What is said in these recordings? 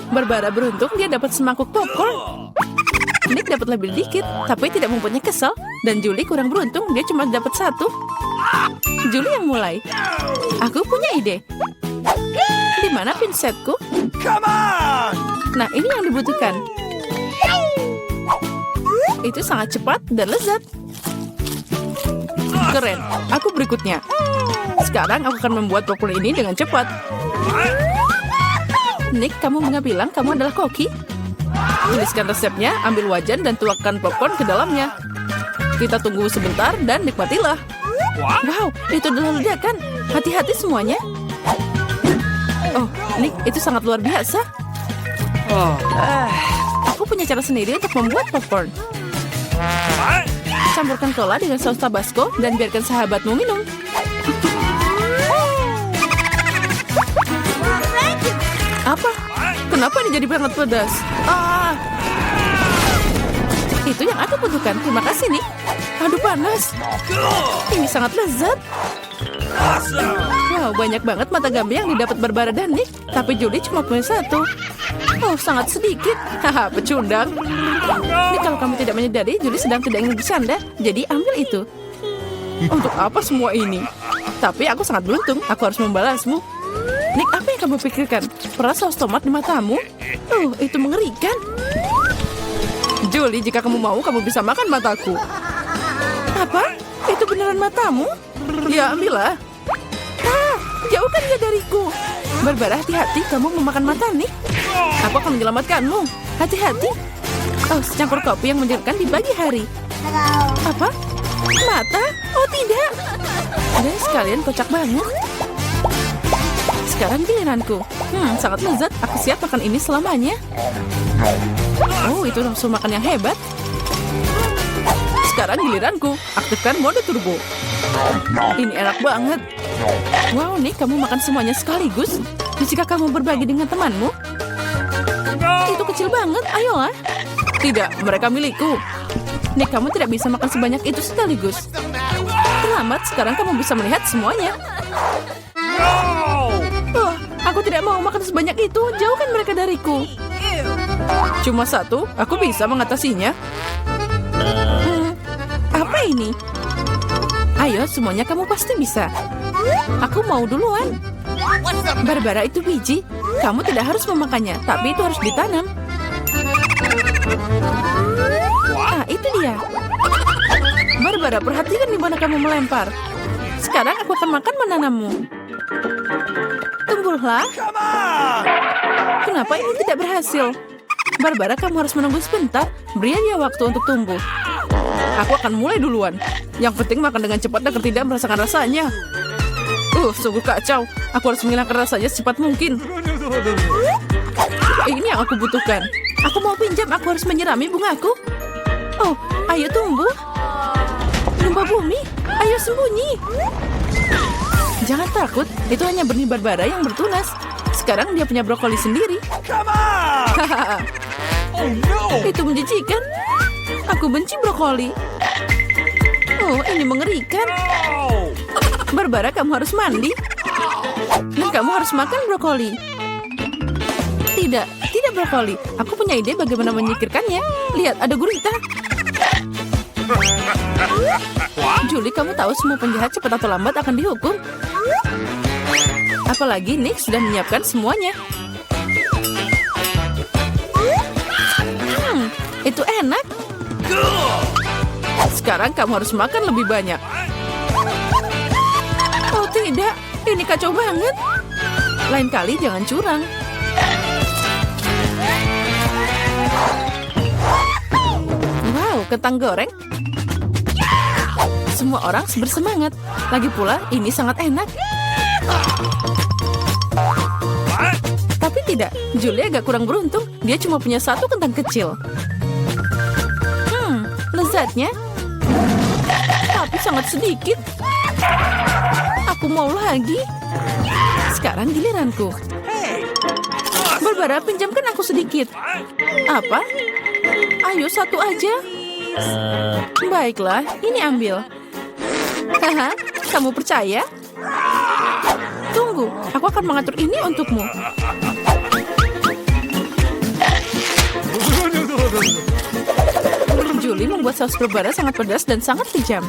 Barbara beruntung dia dapat semangkuk popcorn. Nick dapat lebih dikit, tapi tidak membuatnya kesal. Dan Julie kurang beruntung, dia cuma dapat satu. Julie yang mulai. Aku punya ide. Di mana pinsetku? Nah, ini yang dibutuhkan. Itu sangat cepat dan lezat. Keren, aku berikutnya. Sekarang aku akan membuat popcorn ini dengan cepat. Nick, kamu nggak bilang kamu adalah koki? Tuliskan resepnya, ambil wajan dan tuangkan popcorn ke dalamnya. Kita tunggu sebentar dan nikmatilah. Wow, itu adalah ledakan. Hati-hati semuanya. Oh, Nick, itu sangat luar biasa. Aku punya cara sendiri untuk membuat popcorn. Campurkan cola dengan saus tabasco dan biarkan sahabatmu minum. Apa? Kenapa ini jadi sangat pedas? Itu yang aku butuhkan. Terima kasih, Nick. Aduh, panas. Ini sangat lezat. Wow, banyak banget mata gambar yang didapat Barbara dan Nick. Tapi Julie cuma punya satu. Oh, sangat sedikit. Haha, pecundang. Nick, kalau kamu tidak menyadari, Julie sedang tidak ingin bercanda. Jadi ambil itu. Untuk apa semua ini? Tapi aku sangat beruntung. Aku harus membalasmu. Nick, apa yang kamu pikirkan? Peras saus tomat di matamu? Itu mengerikan. Julie, jika kamu mau, kamu bisa makan mataku. Apa? Itu beneran matamu? Ya, ambillah. Jauhkan dia dariku. Barbara, hati-hati, kamu memakan mata, Nick. Aku akan menyelamatkanmu. Hati-hati. Oh, secangkir kopi yang menyegarkan di pagi hari. Apa? Mata? Oh, tidak. Dan sekalian kocak banget. Sekarang giliranku. Sangat lezat. Aku siap makan ini selamanya. Oh, itu nafsu makan yang hebat. Sekarang giliranku. Aktifkan mode turbo. Ini enak banget. Wow, Nick, kamu makan semuanya sekaligus. Jika kamu berbagi dengan temanmu? Itu kecil banget. Ayolah. Tidak, mereka milikku. Nick, kamu tidak bisa makan sebanyak itu sekaligus. Terlambat, sekarang kamu bisa melihat semuanya. Oh, aku tidak mau makan sebanyak itu. Jauhkan mereka dariku. Cuma satu, aku bisa mengatasinya. Apa ini? Ayo, semuanya kamu pasti bisa. Aku mau duluan. Barbara, itu biji. Kamu tidak harus memakannya, tapi itu harus ditanam. Itu dia. Barbara, perhatikan di mana kamu melempar. Sekarang aku akan makan menanammu. Tumbuhlah. Kenapa ini tidak berhasil? Barbara, kamu harus menunggu sebentar. Beri dia waktu untuk tumbuh. Aku akan mulai duluan. Yang penting makan dengan cepat agar tidak merasakan rasanya. Sungguh kacau. Aku harus menghilangkan rasanya secepat mungkin. Ini yang aku butuhkan. Aku mau pinjam, aku harus menyirami bungaku. Oh, ayo tumbuh. Lumba bumi, ayo sembunyi. Jangan takut, itu hanya benih Barbara yang bertunas. Sekarang dia punya brokoli sendiri. Itu menjijikan. Aku benci brokoli. Oh, ini mengerikan. Barbara, kamu harus mandi. Dan kamu harus makan brokoli. Tidak, tidak brokoli. Aku punya ide bagaimana menyingkirkannya. Lihat, ada gurita. Julie, kamu tahu semua penjahat cepat atau lambat akan dihukum. Apalagi Nick sudah menyiapkan semuanya. Itu enak. Sekarang kamu harus makan lebih banyak. Oh tidak, ini kacau banget. Lain kali jangan curang. Wow, kentang goreng. Semua orang bersemangat. Lagi pula, ini sangat enak. Tapi tidak, Julie agak kurang beruntung. Dia cuma punya satu kentang kecil. Lezatnya. Tapi sangat sedikit. Aku mau lagi. Sekarang giliranku. Barbara, pinjamkan aku sedikit. Apa? Ayo, satu aja. Baiklah, ini ambil. Haha, kamu percaya? Tunggu, aku akan mengatur ini untukmu. Julie membuat saus berbara sangat pedas dan sangat kejam.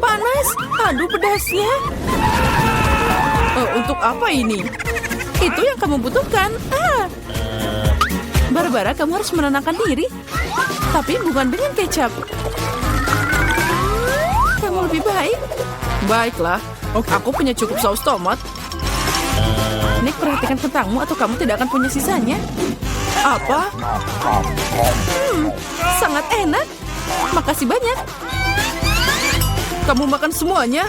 Panas! Aduh, pedasnya. Untuk apa ini? Itu yang kamu butuhkan. Barbara, kamu harus menenangkan diri. Tapi bukan dengan kecap. Kamu lebih baik. Baiklah, aku punya cukup saus tomat. Nick, perhatikan kentangmu atau kamu tidak akan punya sisanya. Apa? Sangat enak. Makasih banyak. Kamu makan semuanya?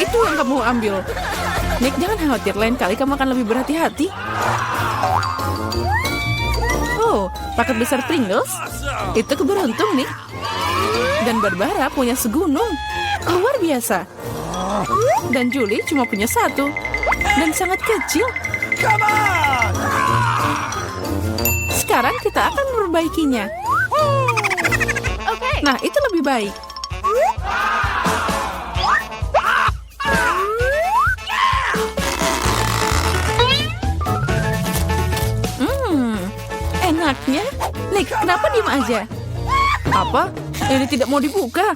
Itu yang kamu ambil. Nick, jangan khawatir. Lain kali kamu akan lebih berhati-hati. Oh, paket besar Pringles? Itu keberuntung, Nick. Dan Barbara punya segunung. Luar biasa. Dan Julie cuma punya satu. Dan sangat kecil. Sekarang kita akan memperbaikinya. Nah, itu lebih baik. Enaknya. Nick, kenapa diem aja? Apa? Ini tidak mau dibuka.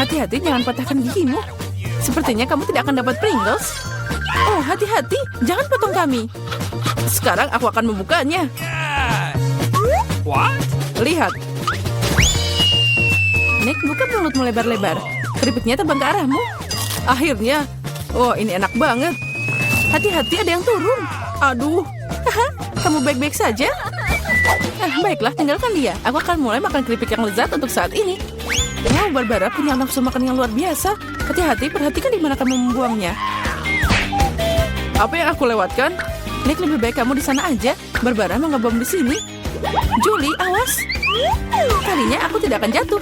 Hati-hati, jangan patahkan gigimu. Sepertinya kamu tidak akan dapat Pringles. Oh, hati-hati, jangan potong kami. Sekarang aku akan membukanya. Lihat. Nick, buka mulutmu lebar-lebar. Keripiknya terbang ke arahmu. Akhirnya. Oh, ini enak banget. Hati-hati, ada yang turun. Aduh. Kamu baik-baik saja? Baiklah, tinggalkan dia. Aku akan mulai makan keripik yang lezat untuk saat ini. Wow, Barbara punya nafsu makan yang luar biasa. Hati-hati, perhatikan di mana kamu membuangnya. Apa yang aku lewatkan? Nick, lebih baik kamu di sana aja. Barbara mengebom di sini. Julie, awas. Kalinya aku tidak akan jatuh.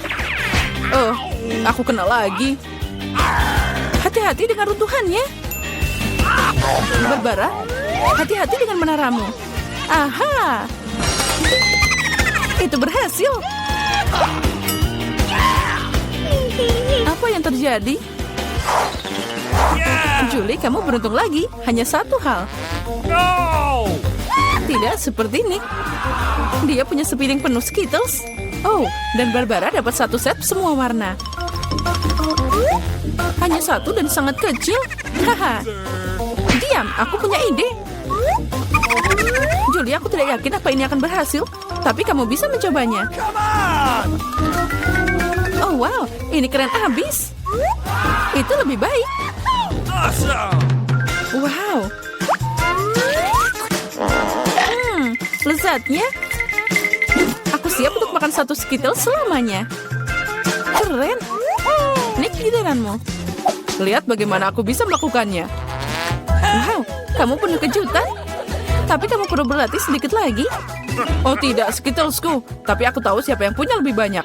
Oh, aku kena lagi. Hati-hati dengan runtuhannya. Barbara, hati-hati dengan menaramu. Aha. Itu berhasil. Apa yang terjadi? Julie, kamu beruntung lagi. Hanya satu hal. Tidak seperti Nick. Dia punya sepiring penuh Skittles. Oh, dan Barbara dapat satu set semua warna. Hanya satu dan sangat kecil. Haha. Diam, aku punya ide. Julie, aku tidak yakin apa ini akan berhasil. Tapi kamu bisa mencobanya. Oh wow, ini keren abis. Itu lebih baik. Wow. Lezatnya. Aku siap untuk makan satu Skittles selamanya. Keren. Nick, giliranmu. Lihat bagaimana aku bisa melakukannya. Wow, kamu penuh kejutan. Tapi kamu perlu berlatih sedikit lagi. Oh tidak, Skittlesku. Tapi aku tahu siapa yang punya lebih banyak.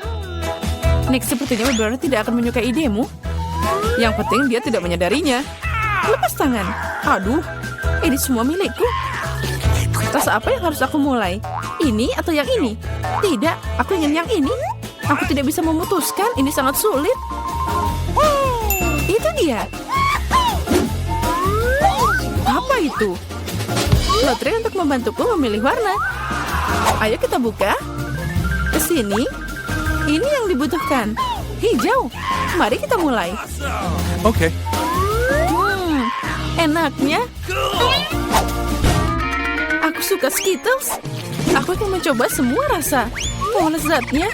Nick, sepertinya Barbara tidak akan menyukai idemu. Yang penting dia tidak menyadarinya. Lepas tangan. Aduh, ini semua milikku. Rasa apa yang harus aku mulai? Ini atau yang ini? Tidak, aku ingin yang ini. Aku tidak bisa memutuskan, ini sangat sulit. Itu dia. Apa itu? Lotre untuk membantuku memilih warna. Ayo kita buka. Kesini. Ini yang dibutuhkan. Hijau. Mari kita mulai. Oke. Enaknya. Aku suka Skittles. Aku akan mencoba semua rasa. Oh, lezatnya.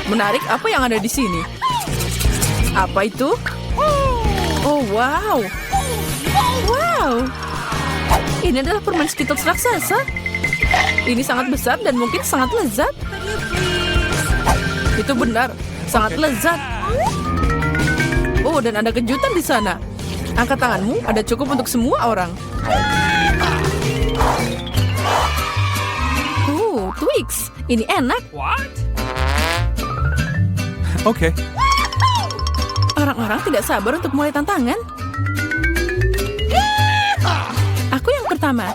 Menarik, apa yang ada di sini? Apa itu? Oh, wow. Wow. Ini adalah permen Skittles raksasa. Ini sangat besar dan mungkin sangat lezat. Itu benar, sangat lezat. Oh, dan ada kejutan di sana. Angkat tanganmu, ada cukup untuk semua orang. Twix. Ini enak. Oke. Orang-orang tidak sabar untuk mulai tantangan. Aku yang pertama.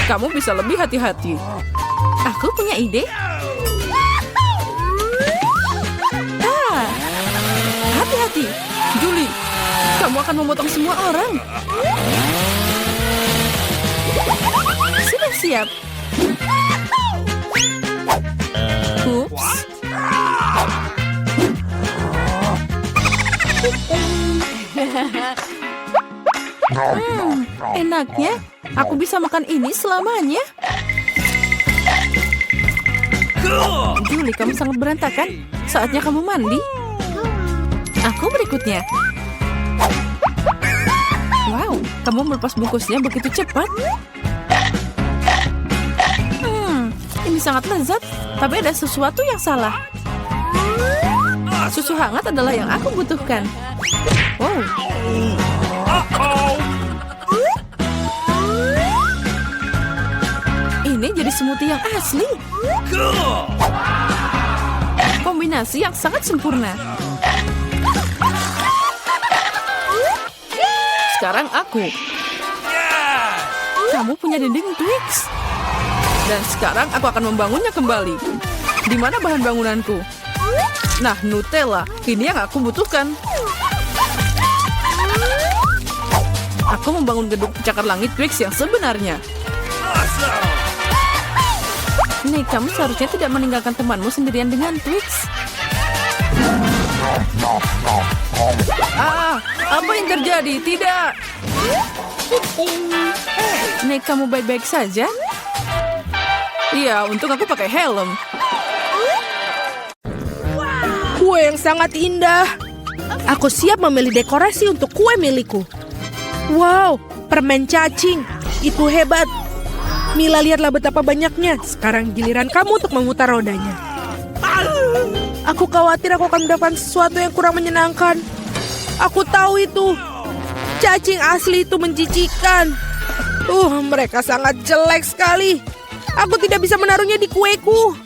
Kamu bisa lebih hati-hati. Aku punya ide. Hati-hati, Julie. Kamu akan memotong semua orang. Sudah siap. Ups. Enaknya. Aku bisa makan ini selamanya. Julie, kamu sangat berantakan. Saatnya kamu mandi. Aku berikutnya. Wow, kamu melepas bungkusnya begitu cepat. Ini sangat lezat, tapi ada sesuatu yang salah. Susu hangat adalah yang aku butuhkan. Wow. Ini jadi smoothie yang asli. Kombinasi yang sangat sempurna. Sekarang aku. Kamu punya dinding Twix. Dan sekarang aku akan membangunnya kembali. Di mana bahan bangunanku? Nah, Nutella. Ini yang aku butuhkan. Aku membangun gedung pencakar langit Twix yang sebenarnya. Nih, kamu seharusnya tidak meninggalkan temanmu sendirian dengan Twix. Apa yang terjadi? Tidak. Nih, kamu baik-baik saja? Iya, untung aku pakai helm. Kue yang sangat indah. Aku siap memilih dekorasi untuk kue milikku. Wow, permen cacing. Itu hebat. Mila, lihatlah betapa banyaknya. Sekarang giliran kamu untuk memutar rodanya. Aku khawatir aku akan mendapatkan sesuatu yang kurang menyenangkan. Aku tahu itu. Cacing asli itu menjijikan. Mereka sangat jelek sekali. Aku tidak bisa menaruhnya di kueku.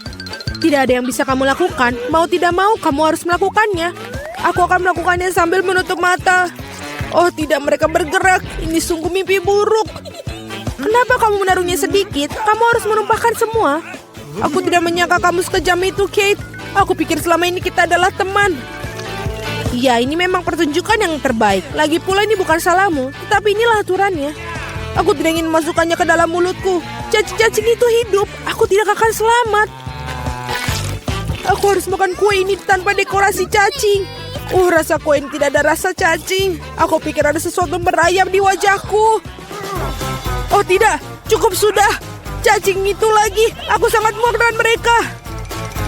Tidak ada yang bisa kamu lakukan. Mau tidak mau, kamu harus melakukannya. Aku akan melakukannya sambil menutup mata. Oh tidak, mereka bergerak. Ini sungguh mimpi buruk. Kenapa kamu menaruhnya sedikit? Kamu harus menumpahkan semua. Aku tidak menyangka kamu sekejam itu, Kate. Aku pikir selama ini kita adalah teman. Ya, ini memang pertunjukan yang terbaik. Lagi pula ini bukan salahmu, tetapi inilah aturannya. Aku tidak ingin memasukkannya ke dalam mulutku. Cacing-cacing itu hidup. Aku tidak akan selamat. Aku harus makan kue ini tanpa dekorasi cacing. Rasa kue ini tidak ada rasa cacing. Aku pikir ada sesuatu merayap di wajahku. Oh tidak, cukup sudah. Cacing itu lagi. Aku sangat muak dengan mereka.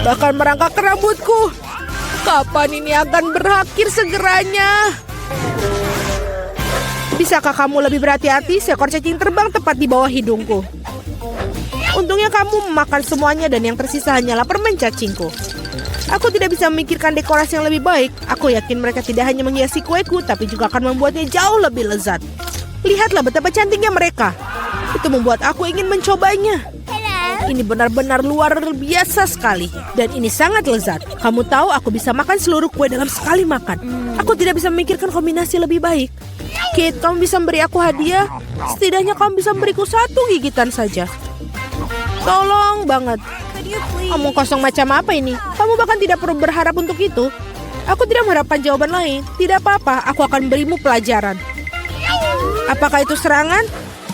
Bahkan merangkak ke rambutku. Kapan ini akan berakhir segeranya? Bisakah kamu lebih berhati-hati? Seekor cacing terbang tepat di bawah hidungku. Untungnya kamu memakan semuanya dan yang tersisa hanyalah permen cacingku. Aku tidak bisa memikirkan dekorasi yang lebih baik. Aku yakin mereka tidak hanya menghiasi kueku, tapi juga akan membuatnya jauh lebih lezat. Lihatlah betapa cantiknya mereka. Itu membuat aku ingin mencobanya. Ini benar-benar luar biasa sekali. Dan ini sangat lezat. Kamu tahu aku bisa makan seluruh kue dalam sekali makan. Aku tidak bisa memikirkan kombinasi lebih baik. Kate, kamu bisa memberi aku hadiah? Setidaknya kamu bisa memberiku satu gigitan saja. Tolong banget. Omong kosong macam apa ini? Kamu bahkan tidak perlu berharap untuk itu. Aku tidak mengharapkan jawaban lain. Tidak apa-apa, aku akan berimu pelajaran. Apakah itu serangan?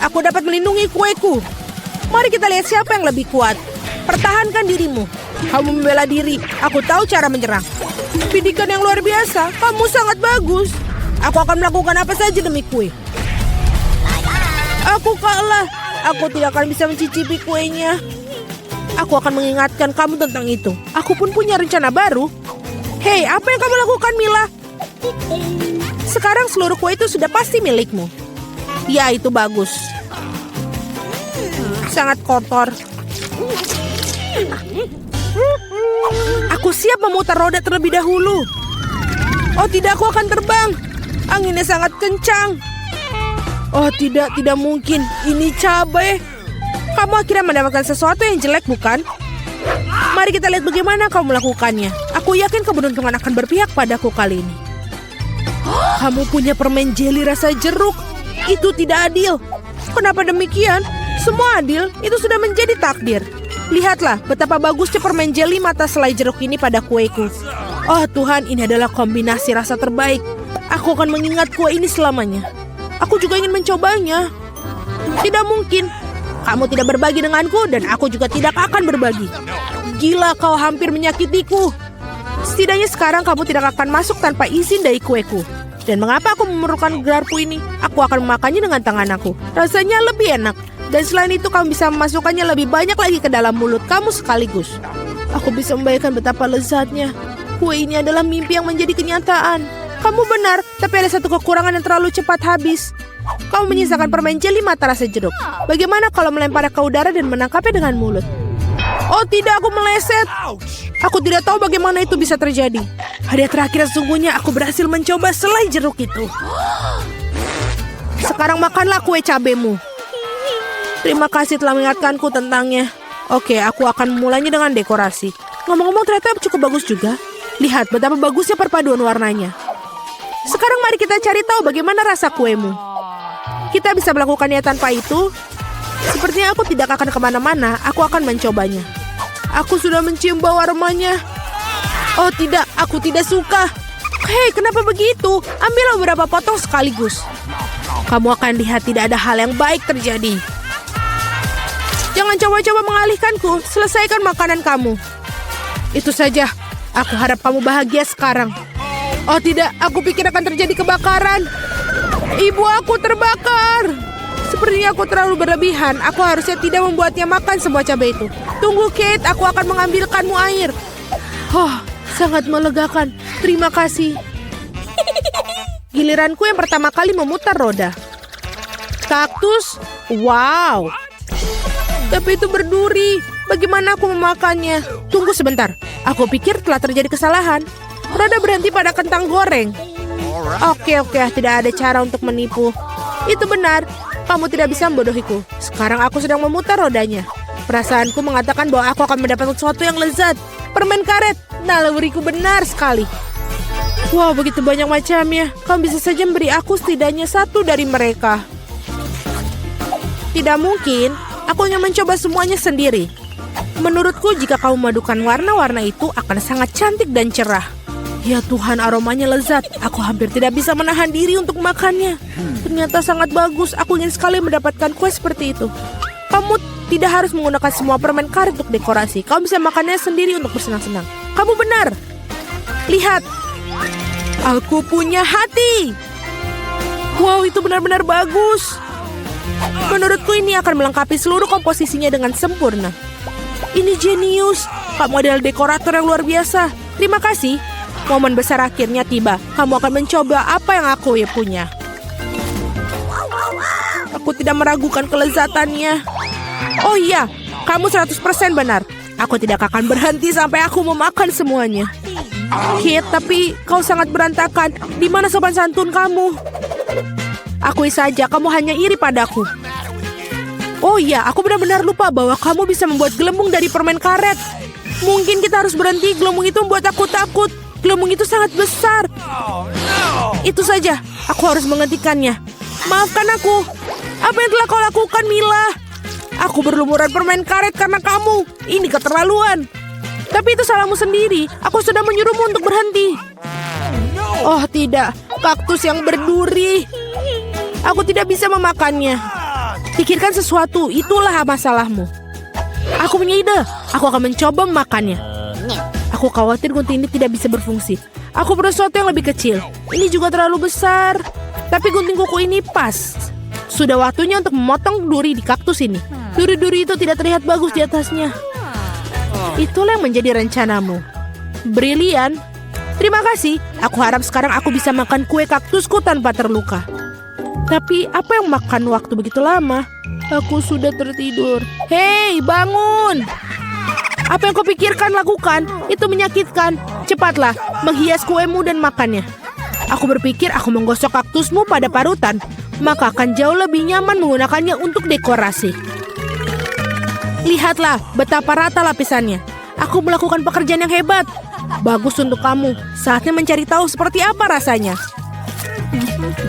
Aku dapat melindungi kueku. Mari kita lihat siapa yang lebih kuat. Pertahankan dirimu. Kamu membela diri. Aku tahu cara menyerang. Pendidikan yang luar biasa. Kamu sangat bagus. Aku akan melakukan apa saja demi kue. Aku kalah. Aku tidak akan bisa mencicipi kuenya. Aku akan mengingatkan kamu tentang itu. Aku pun punya rencana baru. Hei, apa yang kamu lakukan, Mila? Sekarang seluruh kue itu sudah pasti milikmu. Ya, itu bagus. Sangat kotor. Aku siap memutar roda terlebih dahulu. Oh tidak, aku akan terbang. Anginnya sangat kencang. Oh tidak mungkin. Ini cabai. Kamu akhirnya mendapatkan sesuatu yang jelek, bukan? Mari kita lihat bagaimana kamu melakukannya. Aku yakin keberuntungan akan berpihak padaku kali ini. Kamu punya permen jeli rasa jeruk. Itu tidak adil. Kenapa demikian? Semua adil, itu sudah menjadi takdir. Lihatlah betapa bagusnya permen jeli mata selai jeruk ini pada kueku. Oh Tuhan, ini adalah kombinasi rasa terbaik. Aku akan mengingat kue ini selamanya. Aku juga ingin mencobanya. Tidak mungkin. Kamu tidak berbagi denganku dan aku juga tidak akan berbagi. Gila, kau hampir menyakitiku. Setidaknya sekarang kamu tidak akan masuk tanpa izin dari kueku. Dan mengapa aku memerlukan gelarku ini? Aku akan memakannya dengan tangan aku. Rasanya lebih enak. Dan selain itu kamu bisa memasukkannya lebih banyak lagi ke dalam mulut kamu sekaligus. Aku bisa membayangkan betapa lezatnya. Kue ini adalah mimpi yang menjadi kenyataan. Kamu benar, tapi ada satu kekurangan yang terlalu cepat habis. Kamu menyisakan permen jeli mata rasa jeruk. Bagaimana kalau melemparnya ke udara dan menangkapnya dengan mulut? Oh tidak, aku meleset. Aku tidak tahu bagaimana itu bisa terjadi. Hadiah terakhir sesungguhnya aku berhasil mencoba selai jeruk itu. Sekarang makanlah kue cabemu. Terima kasih telah mengingatkanku tentangnya. Oke, aku akan memulainya dengan dekorasi. Ngomong-ngomong ternyata cukup bagus juga. Lihat betapa bagusnya perpaduan warnanya. Sekarang mari kita cari tahu bagaimana rasa kuemu. Kita bisa melakukannya tanpa itu. Sepertinya aku tidak akan kemana-mana. Aku akan mencobanya. Aku sudah mencium bau aromanya. Oh tidak, aku tidak suka. Hei, kenapa begitu? Ambillah beberapa potong sekaligus. Kamu akan lihat tidak ada hal yang baik terjadi. Jangan coba-coba mengalihkanku. Selesaikan makanan kamu. Itu saja. Aku harap kamu bahagia sekarang. Oh tidak, aku pikir akan terjadi kebakaran. Ibu aku terbakar. Sepertinya aku terlalu berlebihan. Aku harusnya tidak membuatnya makan semua cabai itu. Tunggu Kate, aku akan mengambilkanmu air. Oh, sangat melegakan. Terima kasih. Giliranku yang pertama kali memutar roda. Kaktus? Wow. Tapi itu berduri. Bagaimana aku memakannya? Tunggu sebentar. Aku pikir telah terjadi kesalahan. Roda berhenti pada kentang goreng. Oke, tidak ada cara untuk menipu. Itu benar. Kamu tidak bisa membodohiku. Sekarang aku sedang memutar rodanya. Perasaanku mengatakan bahwa aku akan mendapatkan sesuatu yang lezat. Permen karet. Naluriku benar sekali. Wow, begitu banyak macamnya. Kamu bisa saja memberi aku setidaknya satu dari mereka. Tidak mungkin. Aku ingin mencoba semuanya sendiri. Menurutku jika kamu memadukan warna-warna itu akan sangat cantik dan cerah. Ya Tuhan, aromanya lezat. Aku hampir tidak bisa menahan diri untuk makannya. Ternyata sangat bagus. Aku ingin sekali mendapatkan kue seperti itu. Kamu tidak harus menggunakan semua permen karet untuk dekorasi. Kamu bisa makannya sendiri untuk bersenang-senang. Kamu benar. Lihat. Aku punya hati. Wow, itu benar-benar bagus. Menurutku ini akan melengkapi seluruh komposisinya dengan sempurna. Ini jenius. Kamu adalah dekorator yang luar biasa. Terima kasih. Momen besar akhirnya tiba. Kamu akan mencoba apa yang aku punya. Aku tidak meragukan kelezatannya. Oh iya, kamu 100% benar. Aku tidak akan berhenti sampai aku memakan semuanya. Kate, tapi kau sangat berantakan. Di mana sopan santun kamu? Akui saja, kamu hanya iri padaku. Oh iya, aku benar-benar lupa bahwa kamu bisa membuat gelembung dari permen karet. Mungkin kita harus berhenti, gelembung itu membuat aku takut. Gelembung itu sangat besar. Itu saja, aku harus menghentikannya. Maafkan aku. Apa yang telah kau lakukan, Mila? Aku berlumuran permen karet karena kamu. Ini keterlaluan. Tapi itu salahmu sendiri. Aku sudah menyuruhmu untuk berhenti. Oh tidak, kaktus yang berduri. Aku tidak bisa memakannya. Pikirkan sesuatu, itulah masalahmu. Aku punya ide. Aku akan mencoba memakannya. Aku khawatir gunting ini tidak bisa berfungsi. Aku perlu sesuatu yang lebih kecil. Ini juga terlalu besar. Tapi gunting kuku ini pas. Sudah waktunya untuk memotong duri di kaktus ini. Duri-duri itu tidak terlihat bagus di atasnya. Itulah yang menjadi rencanamu. Brilian. Terima kasih. Aku harap sekarang aku bisa makan kue kaktusku tanpa terluka. Tapi apa yang makan waktu begitu lama? Aku sudah tertidur. Hei, bangun! Apa yang kau pikirkan lakukan? Itu menyakitkan. Cepatlah, menghias kuemu dan makannya. Aku berpikir aku menggosok kaktusmu pada parutan. Maka akan jauh lebih nyaman menggunakannya untuk dekorasi. Lihatlah betapa rata lapisannya. Aku melakukan pekerjaan yang hebat. Bagus untuk kamu. Saatnya mencari tahu seperti apa rasanya.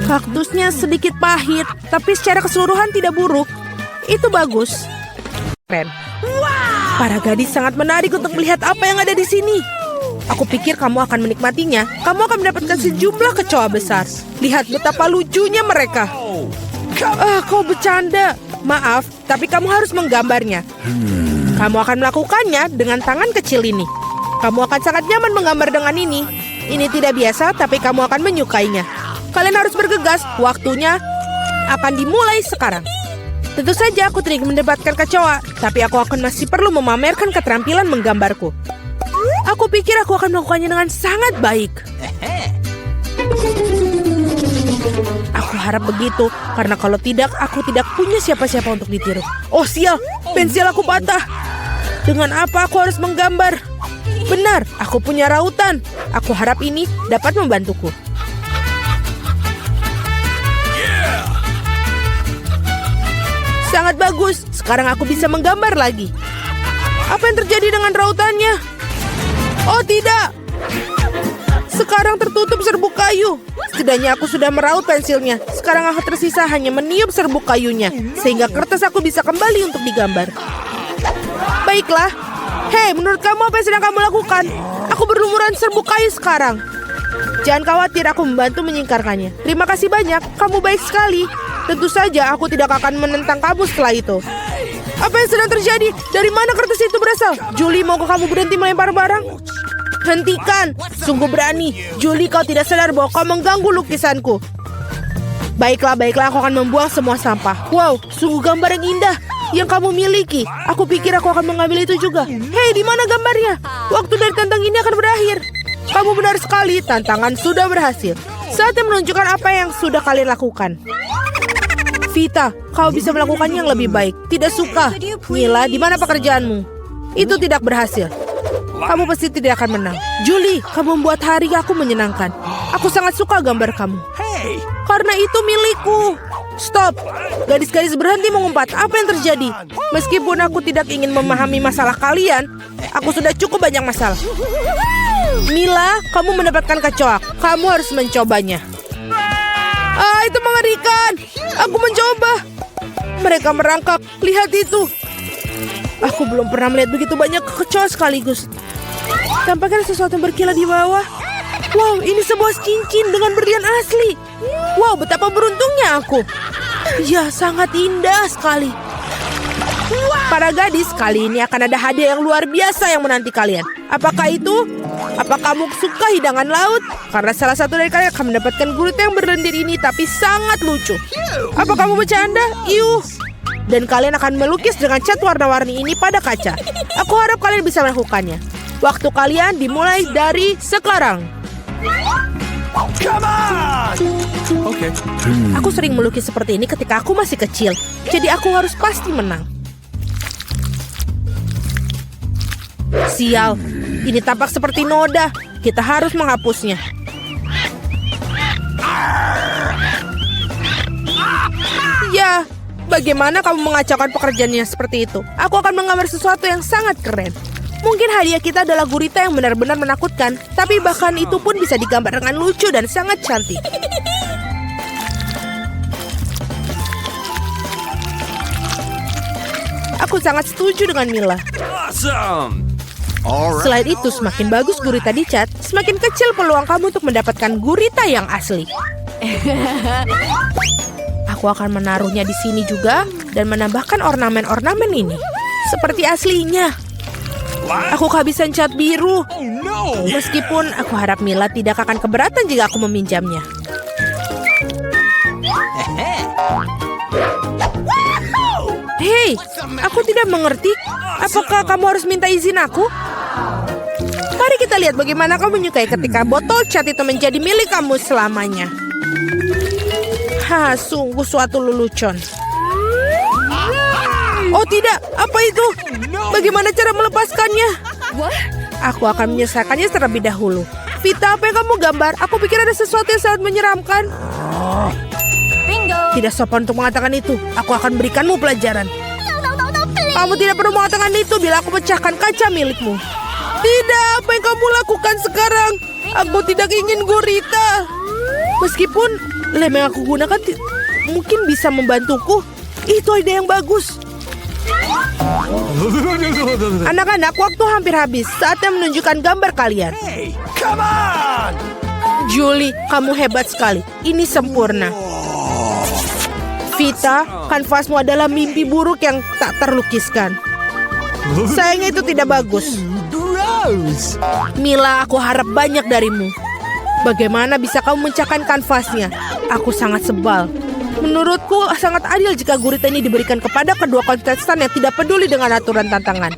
Kaktusnya sedikit pahit, tapi secara keseluruhan tidak buruk. Itu bagus. Keren. Para gadis sangat menarik untuk melihat apa yang ada di sini. Aku pikir kamu akan menikmatinya. Kamu akan mendapatkan sejumlah kecoa besar. Lihat betapa lucunya mereka. Kau bercanda. Maaf, tapi kamu harus menggambarnya. Kamu akan melakukannya dengan tangan kecil ini. Kamu akan sangat nyaman menggambar dengan ini. Ini tidak biasa, tapi kamu akan menyukainya. Kalian harus bergegas. Waktunya akan dimulai sekarang. Tentu saja aku tidak ingin mendapatkan kecoa, tapi aku akan masih perlu memamerkan keterampilan menggambarku. Aku pikir aku akan melakukannya dengan sangat baik. Aku harap begitu, karena kalau tidak, aku tidak punya siapa-siapa untuk ditiru. Oh sial, pensil aku patah. Dengan apa aku harus menggambar? Benar, aku punya rautan. Aku harap ini dapat membantuku. Sangat bagus, sekarang aku bisa menggambar lagi. Apa yang terjadi dengan rautannya? Oh tidak, sekarang tertutup serbuk kayu. Setidaknya aku sudah meraut pensilnya. Sekarang aku tersisa hanya meniup serbuk kayunya, sehingga kertas aku bisa kembali untuk digambar. Baiklah. Hei, menurut kamu apa yang sedang kamu lakukan? Aku berlumuran serbuk kayu sekarang. Jangan khawatir, aku membantu menyingkarkannya. Terima kasih banyak, kamu baik sekali. Tentu saja aku tidak akan menentang kamu setelah itu. Apa yang sedang terjadi? Dari mana kertas itu berasal? Julie, maukah kamu berhenti melempar barang? Hentikan! Sungguh berani. Julie, kau tidak sadar bahwa kau mengganggu lukisanku. Baiklah, aku akan membuang semua sampah. Wow, sungguh gambar yang indah yang kamu miliki. Aku pikir aku akan mengambil itu juga. Hei, di mana gambarnya? Waktu dari tantangan ini akan berakhir. Kamu benar sekali, tantangan sudah berhasil. Saatnya menunjukkan apa yang sudah kalian lakukan. Vita, kau bisa melakukannya yang lebih baik. Tidak suka. Mila, di mana pekerjaanmu? Itu tidak berhasil. Kamu pasti tidak akan menang. Julie, kamu membuat hari aku menyenangkan. Aku sangat suka gambar kamu. Karena itu milikku. Stop. Gadis-gadis berhenti mengumpat. Apa yang terjadi? Meskipun aku tidak ingin memahami masalah kalian, aku sudah cukup banyak masalah. Mila, kamu mendapatkan kecoa. Kamu harus mencobanya. Itu mengerikan. Aku mencoba. Mereka merangkak. Lihat itu. Aku belum pernah melihat begitu banyak kecoa sekaligus. Tampaknya sesuatu yang berkilau di bawah. Wow, ini sebuah cincin dengan berlian asli. Wow, betapa beruntungnya aku. Ya, sangat indah sekali. Para gadis, kali ini akan ada hadiah yang luar biasa yang menanti kalian. Apakah itu? Apa kamu suka hidangan laut? Karena salah satu dari kalian akan mendapatkan gurita yang berlendir ini, tapi sangat lucu. Apa kamu bercanda? Iuh. Dan kalian akan melukis dengan cat warna-warni ini pada kaca. Aku harap kalian bisa melakukannya. Waktu kalian dimulai dari sekarang. Okay. Aku sering melukis seperti ini ketika aku masih kecil. Jadi aku harus pasti menang. Sial, ini tampak seperti noda. Kita harus menghapusnya. Ya, bagaimana kamu mengacaukan pekerjaannya seperti itu? Aku akan menggambar sesuatu yang sangat keren. Mungkin hadiah kita adalah gurita yang benar-benar menakutkan, tapi bahkan itu pun bisa digambar dengan lucu dan sangat cantik. Aku sangat setuju dengan Mila. Awesome. Selain itu, semakin bagus gurita dicat, semakin kecil peluang kamu untuk mendapatkan gurita yang asli. Aku akan menaruhnya di sini juga dan menambahkan ornamen-ornamen ini. Seperti aslinya. Aku kehabisan cat biru. Meskipun aku harap Mila tidak akan keberatan jika aku meminjamnya. Hei, aku tidak mengerti. Apakah kamu harus minta izin aku? Mari kita lihat bagaimana kamu menyukai ketika botol cat itu menjadi milik kamu selamanya. Sungguh suatu lelucon. Oh tidak, apa itu? Bagaimana cara melepaskannya? Aku akan menyelesaikannya terlebih dahulu. Vita, apa yang kamu gambar? Aku pikir ada sesuatu yang sangat menyeramkan. Tidak sopan untuk mengatakan itu. Aku akan berikanmu pelajaran. Kamu tidak perlu mengatakan itu bila aku pecahkan kaca milikmu. Tidak, apa yang kamu lakukan sekarang? Aku tidak ingin gurita. Meskipun lem yang aku gunakan mungkin bisa membantuku. Itu ide yang bagus. Anak-anak, waktu hampir habis. Saatnya menunjukkan gambar kalian. Hey, come on! Julie, kamu hebat sekali. Ini sempurna. Vita, kanvasmu adalah mimpi buruk yang tak terlukiskan. Sayangnya itu tidak bagus. Gross! Mila, aku harap banyak darimu. Bagaimana bisa kamu memecahkan kanvasnya? Aku sangat sebal. Menurutku sangat adil jika gurita ini diberikan kepada kedua kontestan yang tidak peduli dengan aturan tantangan.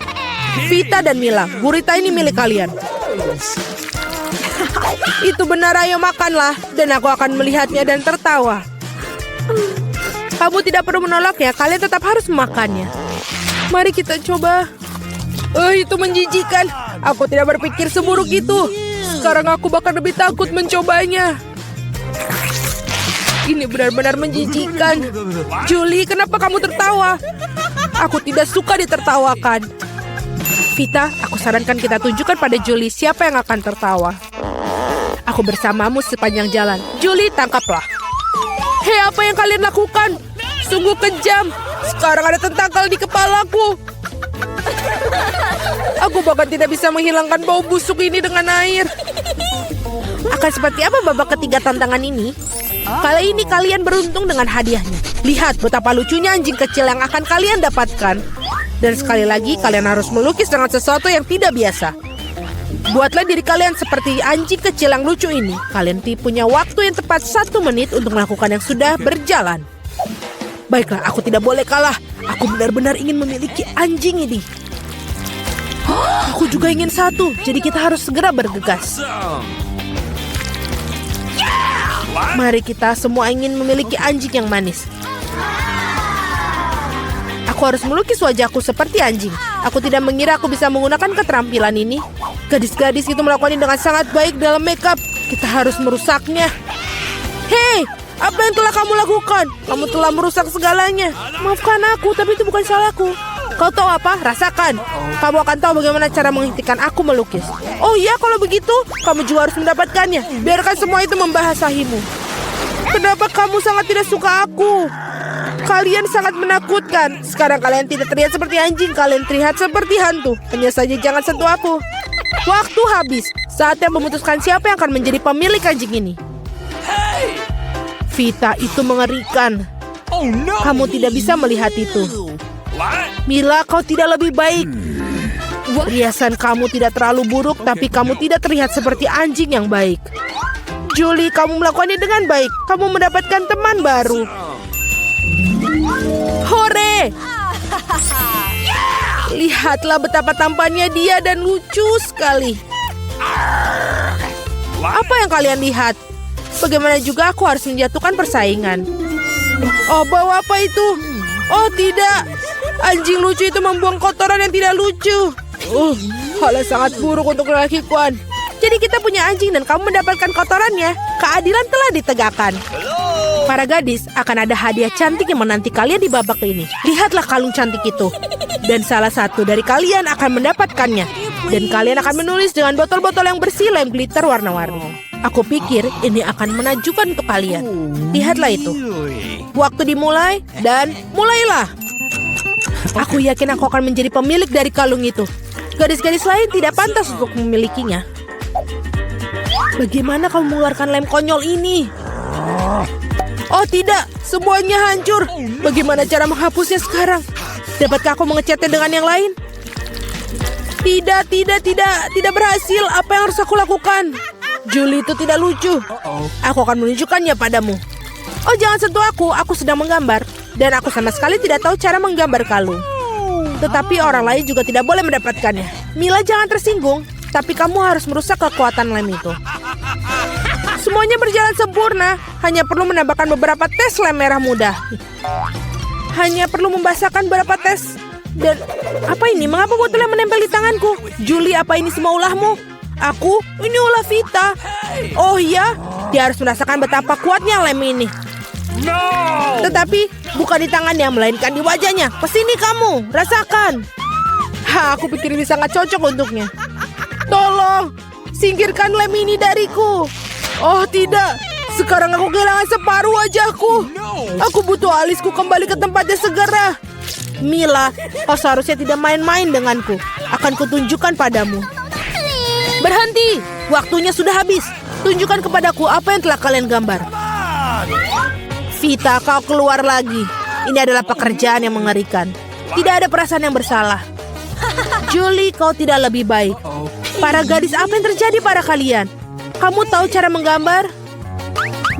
Vita dan Mila, gurita ini milik kalian. Itu benar, ayo makanlah. Dan aku akan melihatnya dan tertawa. Kamu tidak perlu menolaknya, kalian tetap harus memakannya. Mari kita coba. Itu menjijikan. Aku tidak berpikir seburuk itu. Sekarang aku bahkan lebih takut mencobanya. Ini benar-benar menjijikan. Julie, kenapa kamu tertawa? Aku tidak suka ditertawakan. Vita, aku sarankan kita tunjukkan pada Julie siapa yang akan tertawa. Aku bersamamu sepanjang jalan. Julie, tangkaplah. Hei, apa yang kalian lakukan? Sungguh kejam. Sekarang ada tentakel di kepalaku. Aku bahkan tidak bisa menghilangkan bau busuk ini dengan air. Akan seperti apa babak ketiga tantangan ini? Kali ini kalian beruntung dengan hadiahnya. Lihat betapa lucunya anjing kecil yang akan kalian dapatkan. Dan sekali lagi kalian harus melukis dengan sesuatu yang tidak biasa. Buatlah diri kalian seperti anjing kecil yang lucu ini. Kalian punya waktu yang tepat 1 menit untuk melakukan yang sudah berjalan. Baiklah, aku tidak boleh kalah. Aku benar-benar ingin memiliki anjing ini. Aku juga ingin satu, jadi kita harus segera bergegas. Mari kita semua ingin memiliki anjing yang manis. Aku harus melukis wajahku seperti anjing. Aku tidak mengira aku bisa menggunakan keterampilan ini. Gadis-gadis itu melakukannya dengan sangat baik dalam makeup. Kita harus merusaknya. Hei, apa yang telah kamu lakukan? Kamu telah merusak segalanya. Maafkan aku, tapi itu bukan salahku. Kau tahu apa? Rasakan. Kamu akan tahu bagaimana cara menghentikan aku melukis. Oh iya, kalau begitu, kamu juga harus mendapatkannya. Biarkan semua itu membahasahimu. Kenapa kamu sangat tidak suka aku? Kalian sangat menakutkan. Sekarang kalian tidak terlihat seperti anjing. Kalian terlihat seperti hantu. Hanya saja jangan sentuh aku. Waktu habis. Saatnya memutuskan siapa yang akan menjadi pemilik anjing ini. Vita, itu mengerikan. Oh no! Kamu tidak bisa melihat itu. What? Mila, kau tidak lebih baik. Riasan kamu tidak terlalu buruk, tapi kamu tidak terlihat seperti anjing yang baik. Julie, kamu melakukannya dengan baik. Kamu mendapatkan teman baru. Hore! Lihatlah betapa tampannya dia dan lucu sekali. Apa yang kalian lihat? Bagaimana juga aku harus menjatuhkan persaingan. Oh, bawa apa itu? Oh, tidak. Anjing lucu itu membuang kotoran yang tidak lucu. Hal yang sangat buruk untuk lelaki kuan. Jadi kita punya anjing dan kamu mendapatkan kotorannya. Keadilan telah ditegakkan. Para gadis, akan ada hadiah cantik yang menanti kalian di babak ini. Lihatlah kalung cantik itu. Dan salah satu dari kalian akan mendapatkannya. Dan kalian akan menulis dengan botol-botol yang bersih lem glitter warna-warni. Aku pikir ini akan menakjubkan untuk kalian. Lihatlah itu. Waktu dimulai dan mulailah. Aku yakin aku akan menjadi pemilik dari kalung itu. Gadis-gadis lain tidak pantas untuk memilikinya. Bagaimana kamu mengeluarkan lem konyol ini? Oh tidak, semuanya hancur. Bagaimana cara menghapusnya sekarang? Dapatkah aku mengecatnya dengan yang lain? Tidak berhasil. Apa yang harus aku lakukan? Julie itu tidak lucu. Aku akan menunjukkannya padamu. Oh, jangan sentuh aku sedang menggambar. Dan aku sama sekali tidak tahu cara menggambar kalung. Tetapi orang lain juga tidak boleh mendapatkannya. Mila, jangan tersinggung. Tapi kamu harus merusak kekuatan lem itu. Semuanya berjalan sempurna. Hanya perlu menambahkan beberapa tes lem merah muda. Hanya perlu membasahkan beberapa tes. Dan apa ini? Mengapa botolnya menempel di tanganku? Julie, apa ini semua ulahmu? Ini ulah Vita. Oh iya, dia harus merasakan betapa kuatnya lem ini. No! Tetapi bukan di tangannya, melainkan di wajahnya. Kesini kamu, rasakan. Aku pikir ini sangat cocok untuknya. Tolong, singkirkan lem ini dariku. Oh tidak, Sekarang aku kehilangan separuh wajahku. Aku butuh alisku kembali ke tempatnya segera. Mila, kau seharusnya tidak main-main denganku. Akan kutunjukkan padamu. Berhenti, waktunya sudah habis. Tunjukkan kepadaku apa yang telah kalian gambar. Vita, kau keluar lagi. Ini adalah pekerjaan yang mengerikan. Tidak ada perasaan yang bersalah. Julie, kau tidak lebih baik. Para gadis, apa yang terjadi pada kalian? Kamu tahu cara menggambar?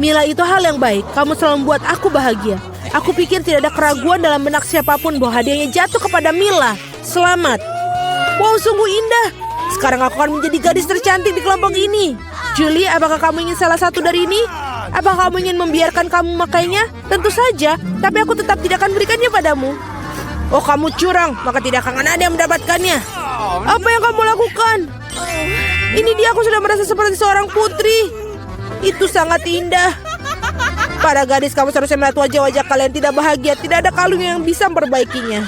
Mila, itu hal yang baik. Kamu selalu membuat aku bahagia. Aku pikir tidak ada keraguan dalam benak siapapun bahwa hadiahnya jatuh kepada Mila. Selamat. Wow, sungguh indah. Sekarang aku akan menjadi gadis tercantik di kelompok ini. Julie, apakah kamu ingin salah satu dari ini? Apakah kamu ingin membiarkan kamu memakainya? Tentu saja, tapi aku tetap tidak akan berikannya padamu. Oh, kamu curang, maka tidak akan ada yang mendapatkannya. Apa yang kamu lakukan? Ini dia, aku sudah merasa seperti seorang putri. Itu sangat indah. Para gadis, kamu seharusnya melihat wajah-wajah kalian tidak bahagia. Tidak ada kalung yang bisa memperbaikinya.